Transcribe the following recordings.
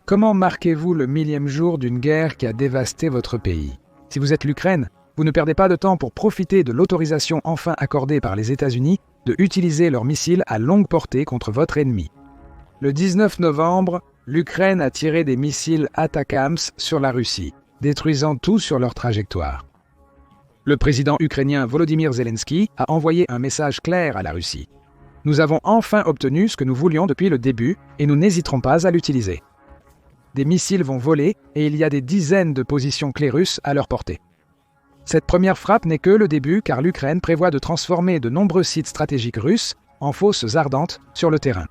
Comment marquez-vous le 1000e jour d'une guerre qui a dévasté votre pays? Si vous êtes l'Ukraine, vous ne perdez pas de temps pour profiter de l'autorisation enfin accordée par les États-Unis de utiliser leurs missiles à longue portée contre votre ennemi. Le 19 novembre, l'Ukraine a tiré des missiles ATACMS sur la Russie, détruisant tout sur leur trajectoire. Le président ukrainien Volodymyr Zelensky a envoyé un message clair à la Russie. Nous avons enfin obtenu ce que nous voulions depuis le début et nous n'hésiterons pas à l'utiliser. Des missiles vont voler et il y a des dizaines de positions clés russes à leur portée. Cette première frappe n'est que le début car l'Ukraine prévoit de transformer de nombreux sites stratégiques russes en fosses ardentes sur le terrain.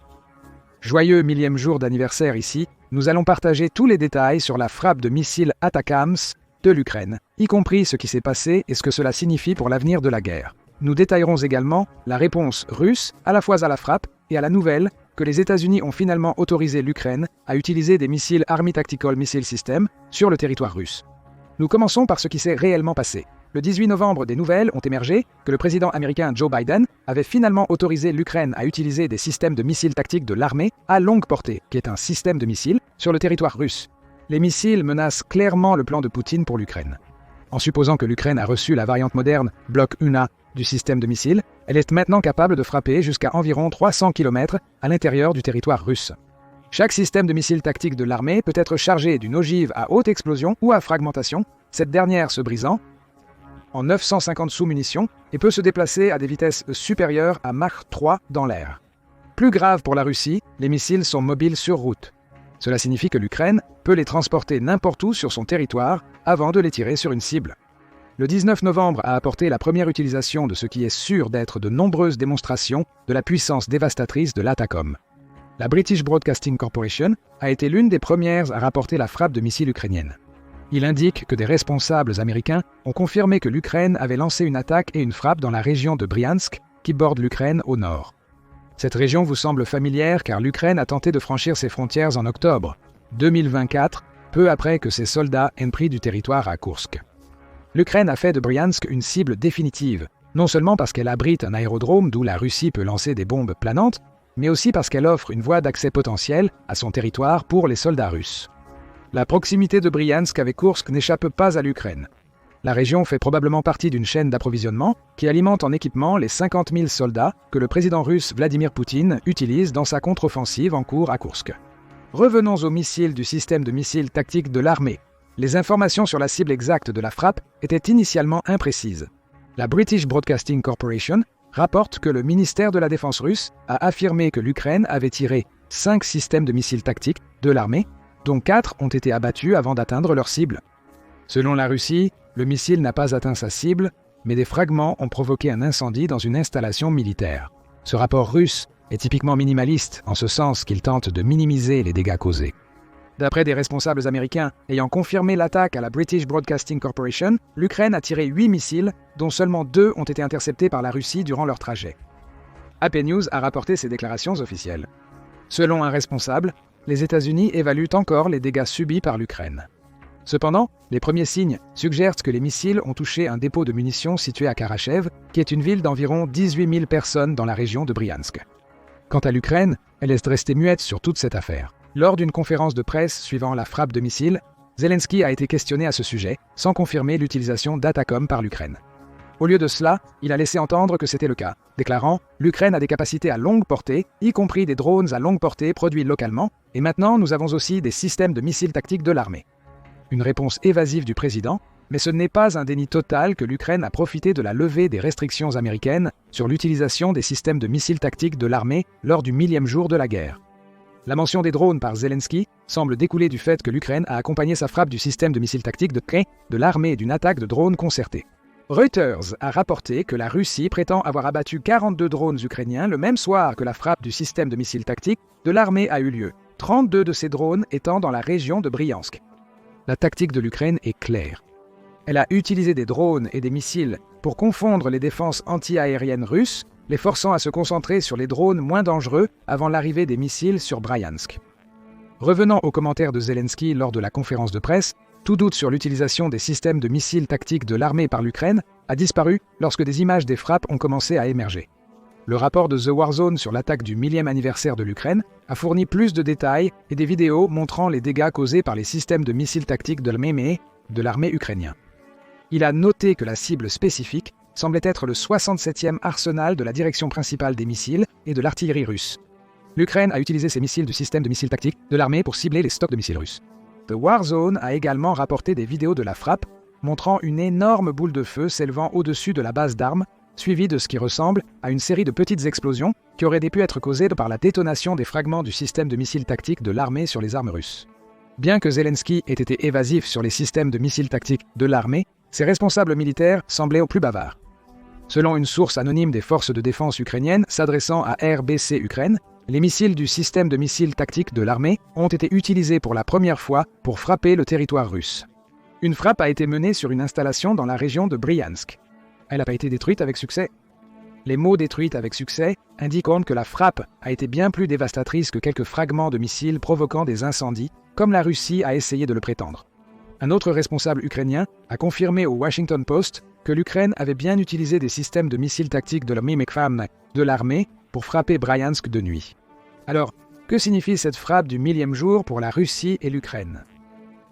Joyeux 1000e jour d'anniversaire ici, nous allons partager tous les détails sur la frappe de missiles ATACMS de l'Ukraine, y compris ce qui s'est passé et ce que cela signifie pour l'avenir de la guerre. Nous détaillerons également la réponse russe à la fois à la frappe et à la nouvelle que les États-Unis ont finalement autorisé l'Ukraine à utiliser des missiles Army Tactical Missile System sur le territoire russe. Nous commençons par ce qui s'est réellement passé. Le 18 novembre, des nouvelles ont émergé que le président américain Joe Biden avait finalement autorisé l'Ukraine à utiliser des systèmes de missiles tactiques de l'armée à longue portée, qui est un système de missiles, sur le territoire russe. Les missiles menacent clairement le plan de Poutine pour l'Ukraine. En supposant que l'Ukraine a reçu la variante moderne Block 1A du système de missiles, elle est maintenant capable de frapper jusqu'à environ 300 km à l'intérieur du territoire russe. Chaque système de missiles tactiques de l'armée peut être chargé d'une ogive à haute explosion ou à fragmentation, cette dernière se brisant en 950 sous-munitions et peut se déplacer à des vitesses supérieures à Mach 3 dans l'air. Plus grave pour la Russie, les missiles sont mobiles sur route. Cela signifie que l'Ukraine peut les transporter n'importe où sur son territoire avant de les tirer sur une cible. Le 19 novembre a apporté la première utilisation de ce qui est sûr d'être de nombreuses démonstrations de la puissance dévastatrice de l'ATACMS. La British Broadcasting Corporation a été l'une des premières à rapporter la frappe de missiles ukrainienne. Il indique que des responsables américains ont confirmé que l'Ukraine avait lancé une attaque et une frappe dans la région de Bryansk, qui borde l'Ukraine au nord. Cette région vous semble familière car l'Ukraine a tenté de franchir ses frontières en octobre 2024, peu après que ses soldats aient pris du territoire à Koursk. L'Ukraine a fait de Bryansk une cible définitive, non seulement parce qu'elle abrite un aérodrome d'où la Russie peut lancer des bombes planantes, mais aussi parce qu'elle offre une voie d'accès potentielle à son territoire pour les soldats russes. La proximité de Bryansk avec Koursk n'échappe pas à l'Ukraine. La région fait probablement partie d'une chaîne d'approvisionnement qui alimente en équipement les 50 000 soldats que le président russe Vladimir Poutine utilise dans sa contre-offensive en cours à Koursk. Revenons aux missiles du système de missiles tactiques de l'armée. Les informations sur la cible exacte de la frappe étaient initialement imprécises. La British Broadcasting Corporation rapporte que le ministère de la Défense russe a affirmé que l'Ukraine avait tiré 5 systèmes de missiles tactiques de l'armée, dont 4 ont été abattus avant d'atteindre leur cible. Selon la Russie, le missile n'a pas atteint sa cible, mais des fragments ont provoqué un incendie dans une installation militaire. Ce rapport russe est typiquement minimaliste, en ce sens qu'il tente de minimiser les dégâts causés. D'après des responsables américains ayant confirmé l'attaque à la British Broadcasting Corporation, l'Ukraine a tiré 8 missiles, dont seulement 2 ont été interceptés par la Russie durant leur trajet. AP News a rapporté ces déclarations officielles. Selon un responsable, les États-Unis évaluent encore les dégâts subis par l'Ukraine. Cependant, les premiers signes suggèrent que les missiles ont touché un dépôt de munitions situé à Karachev, qui est une ville d'environ 18 000 personnes dans la région de Bryansk. Quant à l'Ukraine, elle est restée muette sur toute cette affaire. Lors d'une conférence de presse suivant la frappe de missiles, Zelensky a été questionné à ce sujet, sans confirmer l'utilisation d'ATACMS par l'Ukraine. Au lieu de cela, il a laissé entendre que c'était le cas, déclarant « L'Ukraine a des capacités à longue portée, y compris des drones à longue portée produits localement, et maintenant nous avons aussi des systèmes de missiles tactiques de l'armée. » Une réponse évasive du président, mais ce n'est pas un déni total que l'Ukraine a profité de la levée des restrictions américaines sur l'utilisation des systèmes de missiles tactiques de l'armée lors du 1000e jour de la guerre. La mention des drones par Zelensky semble découler du fait que l'Ukraine a accompagné sa frappe du système de missiles tactiques de l'armée d'une attaque de drones concertée. Reuters a rapporté que la Russie prétend avoir abattu 42 drones ukrainiens le même soir que la frappe du système de missiles tactiques de l'armée a eu lieu, 32 de ces drones étant dans la région de Bryansk. La tactique de l'Ukraine est claire. Elle a utilisé des drones et des missiles pour confondre les défenses anti-aériennes russes, les forçant à se concentrer sur les drones moins dangereux avant l'arrivée des missiles sur Bryansk. Revenant aux commentaires de Zelensky lors de la conférence de presse, tout doute sur l'utilisation des systèmes de missiles tactiques de l'armée par l'Ukraine a disparu lorsque des images des frappes ont commencé à émerger. Le rapport de The War Zone sur l'attaque du 1000e anniversaire de l'Ukraine a fourni plus de détails et des vidéos montrant les dégâts causés par les systèmes de missiles tactiques de l'armée ukrainienne. Il a noté que la cible spécifique semblait être le 67e arsenal de la direction principale des missiles et de l'artillerie russe. L'Ukraine a utilisé ces missiles du système de missiles tactiques de l'armée pour cibler les stocks de missiles russes. The War Zone a également rapporté des vidéos de la frappe montrant une énorme boule de feu s'élevant au-dessus de la base d'armes, suivie de ce qui ressemble à une série de petites explosions qui auraient pu être causées par la détonation des fragments du système de missiles tactiques de l'armée sur les armes russes. Bien que Zelensky ait été évasif sur les systèmes de missiles tactiques de l'armée, ses responsables militaires semblaient au plus bavards. Selon une source anonyme des forces de défense ukrainiennes s'adressant à RBC Ukraine, les missiles du système de missiles tactiques de l'armée ont été utilisés pour la première fois pour frapper le territoire russe. Une frappe a été menée sur une installation dans la région de Bryansk. Elle n'a pas été détruite avec succès. Les mots « détruite avec succès » indiquent que la frappe a été bien plus dévastatrice que quelques fragments de missiles provoquant des incendies, comme la Russie a essayé de le prétendre. Un autre responsable ukrainien a confirmé au Washington Post que l'Ukraine avait bien utilisé des systèmes de missiles tactiques de l'armée pour frapper Bryansk de nuit. Alors, que signifie cette frappe du 1000e jour pour la Russie et l'Ukraine?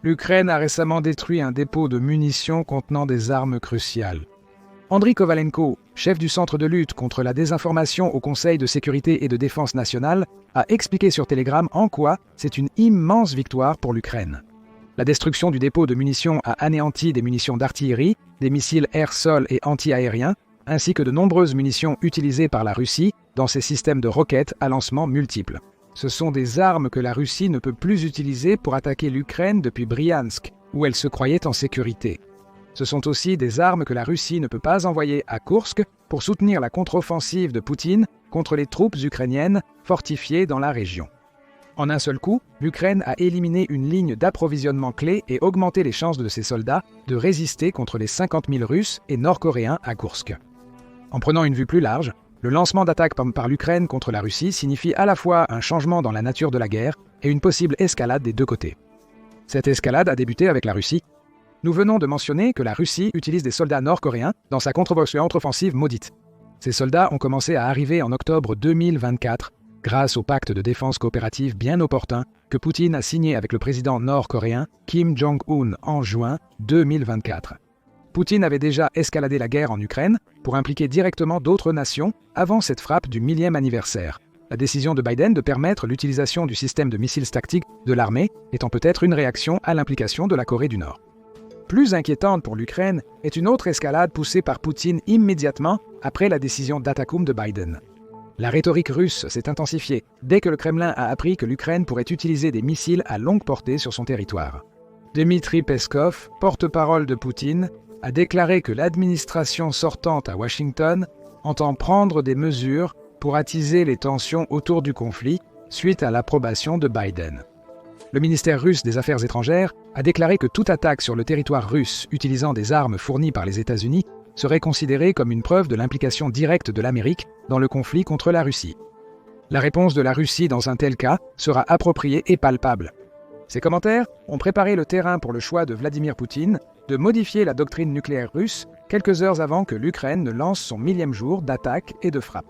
L'Ukraine a récemment détruit un dépôt de munitions contenant des armes cruciales. Andriy Kovalenko, chef du Centre de lutte contre la désinformation au Conseil de sécurité et de défense nationale, a expliqué sur Telegram en quoi c'est une immense victoire pour l'Ukraine. La destruction du dépôt de munitions a anéanti des munitions d'artillerie, des missiles air-sol et anti-aériens, ainsi que de nombreuses munitions utilisées par la Russie dans ses systèmes de roquettes à lancement multiples. Ce sont des armes que la Russie ne peut plus utiliser pour attaquer l'Ukraine depuis Bryansk, où elle se croyait en sécurité. Ce sont aussi des armes que la Russie ne peut pas envoyer à Koursk pour soutenir la contre-offensive de Poutine contre les troupes ukrainiennes fortifiées dans la région. En un seul coup, l'Ukraine a éliminé une ligne d'approvisionnement clé et augmenté les chances de ses soldats de résister contre les 50 000 Russes et Nord-Coréens à Koursk. En prenant une vue plus large, le lancement d'attaques par l'Ukraine contre la Russie signifie à la fois un changement dans la nature de la guerre et une possible escalade des deux côtés. Cette escalade a débuté avec la Russie. Nous venons de mentionner que la Russie utilise des soldats nord-coréens dans sa contre-offensive maudite. Ces soldats ont commencé à arriver en octobre 2024 grâce au pacte de défense coopérative bien opportun que Poutine a signé avec le président nord-coréen Kim Jong-un en juin 2024. Poutine avait déjà escaladé la guerre en Ukraine pour impliquer directement d'autres nations avant cette frappe du 1000e anniversaire. La décision de Biden de permettre l'utilisation du système de missiles tactiques de l'armée étant peut-être une réaction à l'implication de la Corée du Nord. Plus inquiétante pour l'Ukraine est une autre escalade poussée par Poutine immédiatement après la décision d'Atakum de Biden. La rhétorique russe s'est intensifiée dès que le Kremlin a appris que l'Ukraine pourrait utiliser des missiles à longue portée sur son territoire. Dmitry Peskov, porte-parole de Poutine, a déclaré que l'administration sortante à Washington entend prendre des mesures pour attiser les tensions autour du conflit suite à l'approbation de Biden. Le ministère russe des Affaires étrangères a déclaré que toute attaque sur le territoire russe utilisant des armes fournies par les États-Unis serait considérée comme une preuve de l'implication directe de l'Amérique dans le conflit contre la Russie. La réponse de la Russie dans un tel cas sera appropriée et palpable. Ces commentaires ont préparé le terrain pour le choix de Vladimir Poutine de modifier la doctrine nucléaire russe quelques heures avant que l'Ukraine ne lance son 1000e jour d'attaque et de frappe.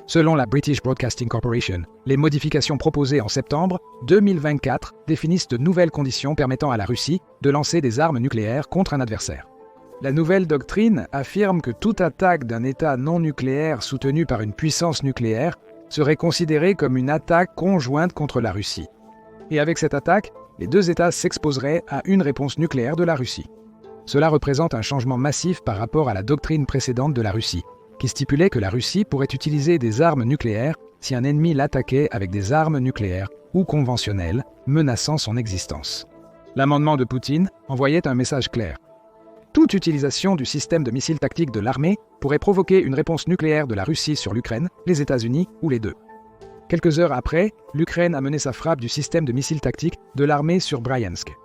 Selon la British Broadcasting Corporation, les modifications proposées en septembre 2024 définissent de nouvelles conditions permettant à la Russie de lancer des armes nucléaires contre un adversaire. La nouvelle doctrine affirme que toute attaque d'un État non nucléaire soutenu par une puissance nucléaire serait considérée comme une attaque conjointe contre la Russie. Et avec cette attaque, les deux États s'exposeraient à une réponse nucléaire de la Russie. Cela représente un changement massif par rapport à la doctrine précédente de la Russie, qui stipulait que la Russie pourrait utiliser des armes nucléaires si un ennemi l'attaquait avec des armes nucléaires ou conventionnelles, menaçant son existence. L'amendement de Poutine envoyait un message clair. Toute utilisation du système de missiles tactiques de l'armée pourrait provoquer une réponse nucléaire de la Russie sur l'Ukraine, les États-Unis ou les deux. Quelques heures après, l'Ukraine a mené sa frappe du système de missiles tactiques de l'armée sur Bryansk.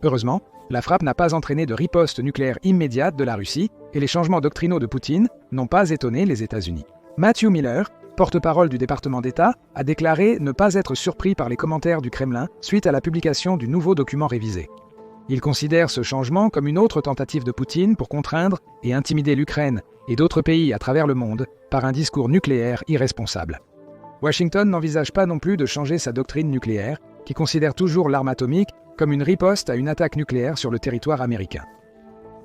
Heureusement, la frappe n'a pas entraîné de riposte nucléaire immédiate de la Russie et les changements doctrinaux de Poutine n'ont pas étonné les États-Unis. Matthew Miller, porte-parole du département d'État, a déclaré ne pas être surpris par les commentaires du Kremlin suite à la publication du nouveau document révisé. Il considère ce changement comme une autre tentative de Poutine pour contraindre et intimider l'Ukraine et d'autres pays à travers le monde par un discours nucléaire irresponsable. Washington n'envisage pas non plus de changer sa doctrine nucléaire, qui considère toujours l'arme atomique comme une riposte à une attaque nucléaire sur le territoire américain.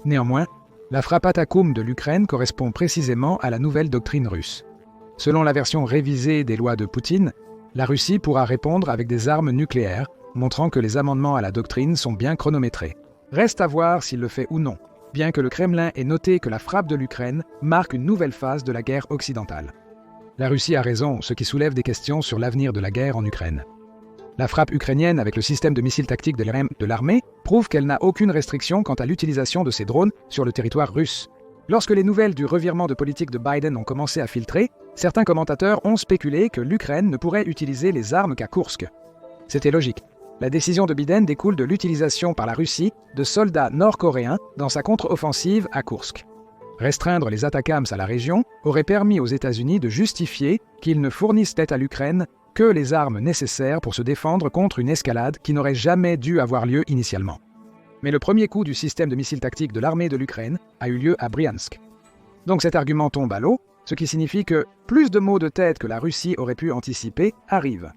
Néanmoins, la frappe Atakoum de l'Ukraine correspond précisément à la nouvelle doctrine russe. Selon la version révisée des lois de Poutine, la Russie pourra répondre avec des armes nucléaires, montrant que les amendements à la doctrine sont bien chronométrés. Reste à voir s'il le fait ou non, bien que le Kremlin ait noté que la frappe de l'Ukraine marque une nouvelle phase de la guerre occidentale. La Russie a raison, ce qui soulève des questions sur l'avenir de la guerre en Ukraine. La frappe ukrainienne avec le système de missiles tactiques de l'armée prouve qu'elle n'a aucune restriction quant à l'utilisation de ces drones sur le territoire russe. Lorsque les nouvelles du revirement de politique de Biden ont commencé à filtrer, certains commentateurs ont spéculé que l'Ukraine ne pourrait utiliser les armes qu'à Koursk. C'était logique. La décision de Biden découle de l'utilisation par la Russie de soldats nord-coréens dans sa contre-offensive à Koursk. Restreindre les ATACMS à la région aurait permis aux États-Unis de justifier qu'ils ne fournissaient à l'Ukraine que les armes nécessaires pour se défendre contre une escalade qui n'aurait jamais dû avoir lieu initialement. Mais le premier coup du système de missiles tactiques de l'armée de l'Ukraine a eu lieu à Bryansk. Donc cet argument tombe à l'eau, ce qui signifie que plus de maux de tête que la Russie aurait pu anticiper arrivent.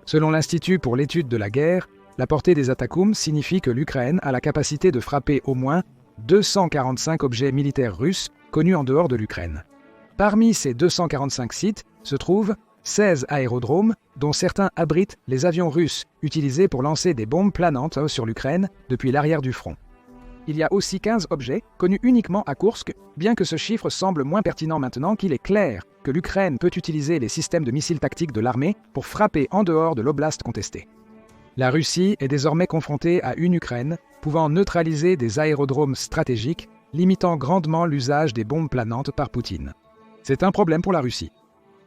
Selon l'Institut pour l'étude de la guerre, la portée des Atakoum signifie que l'Ukraine a la capacité de frapper au moins 245 objets militaires russes connus en dehors de l'Ukraine. Parmi ces 245 sites se trouvent 16 aérodromes, dont certains abritent les avions russes utilisés pour lancer des bombes planantes sur l'Ukraine depuis l'arrière du front. Il y a aussi 15 objets connus uniquement à Koursk, bien que ce chiffre semble moins pertinent maintenant qu'il est clair que l'Ukraine peut utiliser les systèmes de missiles tactiques de l'armée pour frapper en dehors de l'oblast contesté. La Russie est désormais confrontée à une Ukraine pouvant neutraliser des aérodromes stratégiques, limitant grandement l'usage des bombes planantes par Poutine. C'est un problème pour la Russie.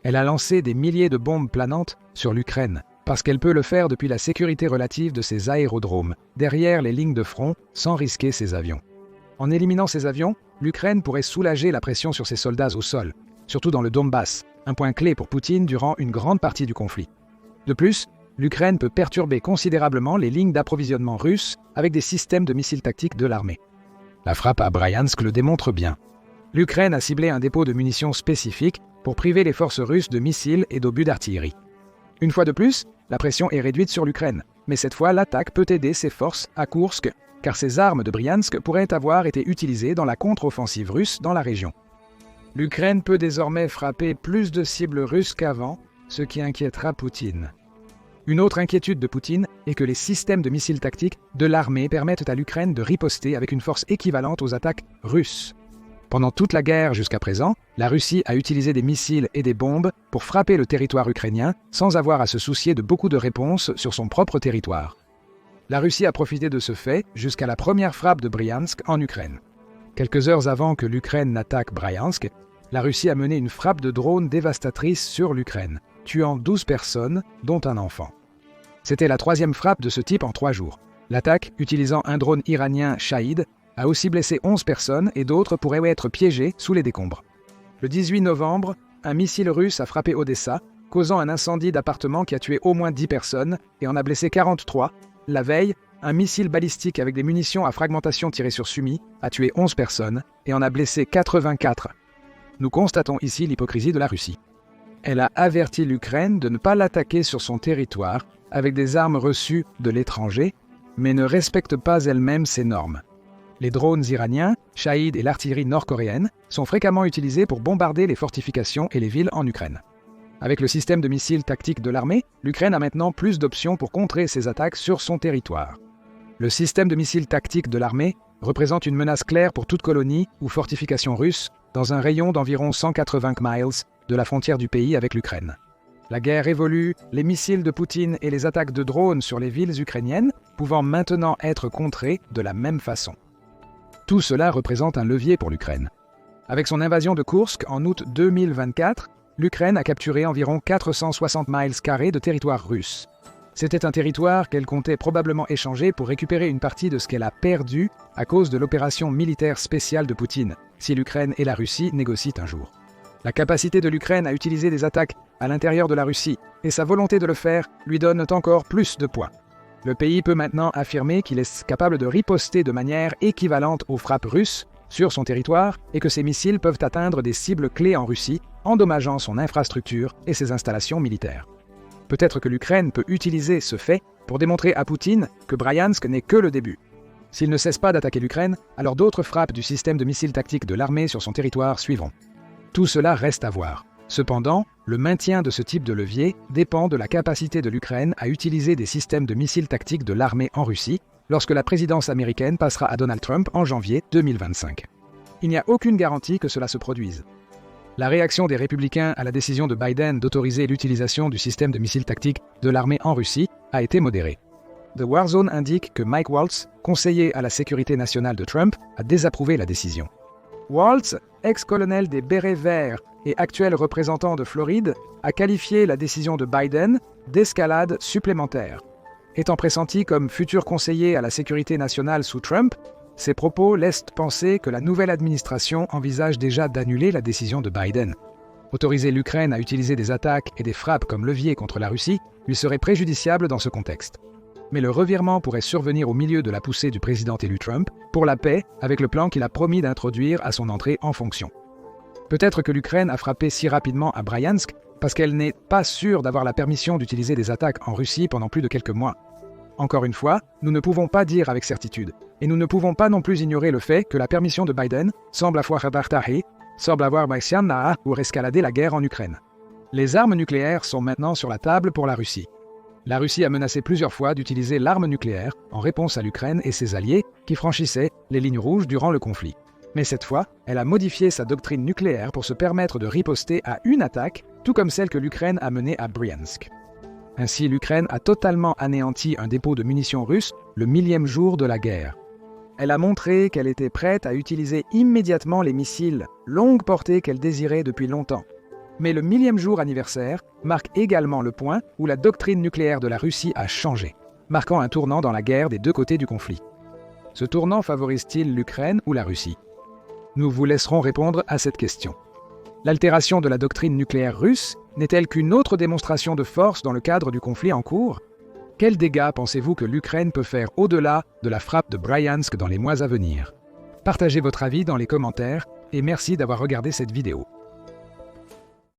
Elle a lancé des milliers de bombes planantes sur l'Ukraine, parce qu'elle peut le faire depuis la sécurité relative de ses aérodromes, derrière les lignes de front, sans risquer ses avions. En éliminant ces avions, l'Ukraine pourrait soulager la pression sur ses soldats au sol, surtout dans le Donbass, un point clé pour Poutine durant une grande partie du conflit. De plus, l'Ukraine peut perturber considérablement les lignes d'approvisionnement russes avec des systèmes de missiles tactiques de l'armée. La frappe à Bryansk le démontre bien. L'Ukraine a ciblé un dépôt de munitions spécifique pour priver les forces russes de missiles et d'obus d'artillerie. Une fois de plus, la pression est réduite sur l'Ukraine, mais cette fois l'attaque peut aider ses forces à Koursk, car ces armes de Bryansk pourraient avoir été utilisées dans la contre-offensive russe dans la région. L'Ukraine peut désormais frapper plus de cibles russes qu'avant, ce qui inquiétera Poutine. Une autre inquiétude de Poutine est que les systèmes de missiles tactiques de l'armée permettent à l'Ukraine de riposter avec une force équivalente aux attaques russes. Pendant toute la guerre jusqu'à présent, la Russie a utilisé des missiles et des bombes pour frapper le territoire ukrainien sans avoir à se soucier de beaucoup de réponses sur son propre territoire. La Russie a profité de ce fait jusqu'à la première frappe de Bryansk en Ukraine. Quelques heures avant que l'Ukraine n'attaque Bryansk, la Russie a mené une frappe de drone dévastatrice sur l'Ukraine, tuant 12 personnes, dont un enfant. C'était la troisième frappe de ce type en 3 jours. L'attaque, utilisant un drone iranien Shahid, a aussi blessé 11 personnes et d'autres pourraient être piégées sous les décombres. Le 18 novembre, un missile russe a frappé Odessa, causant un incendie d'appartement qui a tué au moins 10 personnes et en a blessé 43. La veille, un missile balistique avec des munitions à fragmentation tiré sur Sumy a tué 11 personnes et en a blessé 84. Nous constatons ici l'hypocrisie de la Russie. Elle a averti l'Ukraine de ne pas l'attaquer sur son territoire avec des armes reçues de l'étranger, mais ne respecte pas elle-même ces normes. Les drones iraniens, Shahid et l'artillerie nord-coréenne sont fréquemment utilisés pour bombarder les fortifications et les villes en Ukraine. Avec le système de missiles tactiques de l'armée, l'Ukraine a maintenant plus d'options pour contrer ces attaques sur son territoire. Le système de missiles tactiques de l'armée représente une menace claire pour toute colonie ou fortification russe dans un rayon d'environ 180 miles de la frontière du pays avec l'Ukraine. La guerre évolue, les missiles de Poutine et les attaques de drones sur les villes ukrainiennes pouvant maintenant être contrées de la même façon. Tout cela représente un levier pour l'Ukraine. Avec son invasion de Koursk en août 2024, l'Ukraine a capturé environ 460 miles carrés de territoire russe. C'était un territoire qu'elle comptait probablement échanger pour récupérer une partie de ce qu'elle a perdu à cause de l'opération militaire spéciale de Poutine, si l'Ukraine et la Russie négocient un jour. La capacité de l'Ukraine à utiliser des attaques à l'intérieur de la Russie et sa volonté de le faire lui donnent encore plus de poids. Le pays peut maintenant affirmer qu'il est capable de riposter de manière équivalente aux frappes russes sur son territoire et que ses missiles peuvent atteindre des cibles clés en Russie, endommageant son infrastructure et ses installations militaires. Peut-être que l'Ukraine peut utiliser ce fait pour démontrer à Poutine que Bryansk n'est que le début. S'il ne cesse pas d'attaquer l'Ukraine, alors d'autres frappes du système de missiles tactiques de l'armée sur son territoire suivront. Tout cela reste à voir. Cependant, le maintien de ce type de levier dépend de la capacité de l'Ukraine à utiliser des systèmes de missiles tactiques de l'armée en Russie lorsque la présidence américaine passera à Donald Trump en janvier 2025. Il n'y a aucune garantie que cela se produise. La réaction des républicains à la décision de Biden d'autoriser l'utilisation du système de missiles tactiques de l'armée en Russie a été modérée. The Warzone indique que Mike Waltz, conseiller à la sécurité nationale de Trump, a désapprouvé la décision. Waltz, ex-colonel des Bérets Verts et actuel représentant de Floride, a qualifié la décision de Biden d'escalade supplémentaire. Étant pressenti comme futur conseiller à la sécurité nationale sous Trump, ses propos laissent penser que la nouvelle administration envisage déjà d'annuler la décision de Biden. Autoriser l'Ukraine à utiliser des attaques et des frappes comme levier contre la Russie lui serait préjudiciable dans ce contexte. Mais le revirement pourrait survenir au milieu de la poussée du président élu Trump pour la paix avec le plan qu'il a promis d'introduire à son entrée en fonction. Peut-être que l'Ukraine a frappé si rapidement à Bryansk parce qu'elle n'est pas sûre d'avoir la permission d'utiliser des attaques en Russie pendant plus de quelques mois. Encore une fois, nous ne pouvons pas dire avec certitude, et nous ne pouvons pas non plus ignorer le fait que la permission de Biden semble avoir ou escaladé la guerre en Ukraine. Les armes nucléaires sont maintenant sur la table pour la Russie. La Russie a menacé plusieurs fois d'utiliser l'arme nucléaire en réponse à l'Ukraine et ses alliés qui franchissaient les lignes rouges durant le conflit. Mais cette fois, elle a modifié sa doctrine nucléaire pour se permettre de riposter à une attaque, tout comme celle que l'Ukraine a menée à Bryansk. Ainsi, l'Ukraine a totalement anéanti un dépôt de munitions russes le 1000e jour de la guerre. Elle a montré qu'elle était prête à utiliser immédiatement les missiles longue portée qu'elle désirait depuis longtemps. Mais le 1000e jour anniversaire marque également le point où la doctrine nucléaire de la Russie a changé, marquant un tournant dans la guerre des deux côtés du conflit. Ce tournant favorise-t-il l'Ukraine ou la Russie? Nous vous laisserons répondre à cette question. L'altération de la doctrine nucléaire russe n'est-elle qu'une autre démonstration de force dans le cadre du conflit en cours? Quels dégâts pensez-vous que l'Ukraine peut faire au-delà de la frappe de Bryansk dans les mois à venir? Partagez votre avis dans les commentaires et merci d'avoir regardé cette vidéo.